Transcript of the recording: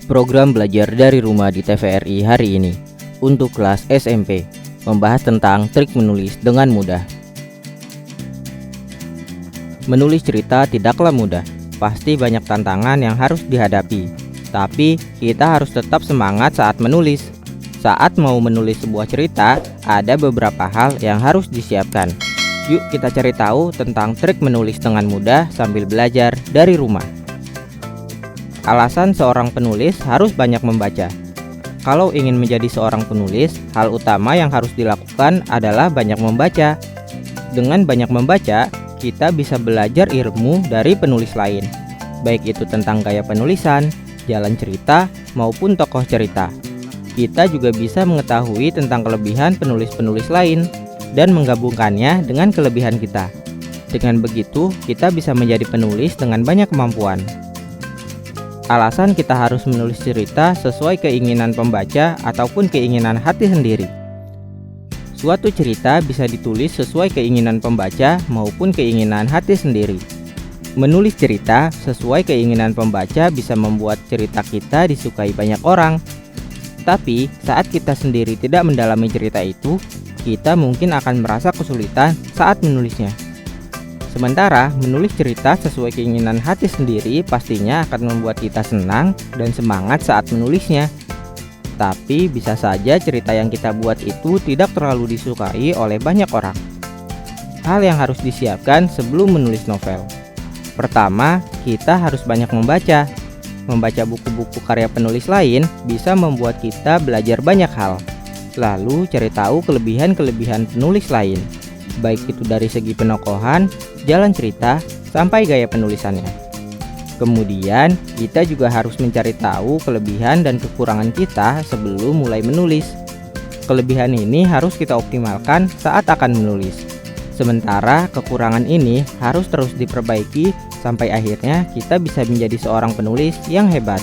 Program belajar dari rumah di TVRI hari ini untuk kelas SMP membahas tentang trik menulis dengan mudah. Menulis cerita tidaklah mudah, pasti banyak tantangan yang harus dihadapi. Tapi kita harus tetap semangat saat menulis. Saat mau menulis sebuah cerita, ada beberapa hal yang harus disiapkan. Yuk kita cari tahu tentang trik menulis dengan mudah sambil belajar dari rumah. Alasan seorang penulis harus banyak membaca. Kalau ingin menjadi seorang penulis, hal utama yang harus dilakukan adalah banyak membaca. Dengan banyak membaca, kita bisa belajar ilmu dari penulis lain, baik itu tentang gaya penulisan, jalan cerita, maupun tokoh cerita. Kita juga bisa mengetahui tentang kelebihan penulis-penulis lain dan menggabungkannya dengan kelebihan kita. Dengan begitu, kita bisa menjadi penulis dengan banyak kemampuan. Alasan kita harus menulis cerita sesuai keinginan pembaca ataupun keinginan hati sendiri. Suatu cerita bisa ditulis sesuai keinginan pembaca maupun keinginan hati sendiri. Menulis cerita sesuai keinginan pembaca bisa membuat cerita kita disukai banyak orang. Tapi saat kita sendiri tidak mendalami cerita itu, kita mungkin akan merasa kesulitan saat menulisnya. Sementara menulis cerita sesuai keinginan hati sendiri pastinya akan membuat kita senang dan semangat saat menulisnya. Tapi bisa saja cerita yang kita buat itu tidak terlalu disukai oleh banyak orang. Hal yang harus disiapkan sebelum menulis novel. Pertama, kita harus banyak membaca. Membaca buku-buku karya penulis lain bisa membuat kita belajar banyak hal. Lalu cari tahu kelebihan-kelebihan penulis lain, baik itu dari segi penokohan, jalan cerita, sampai gaya penulisannya. Kemudian, kita juga harus mencari tahu kelebihan dan kekurangan kita sebelum mulai menulis. Kelebihan ini harus kita optimalkan saat akan menulis. Sementara kekurangan ini harus terus diperbaiki sampai akhirnya kita bisa menjadi seorang penulis yang hebat.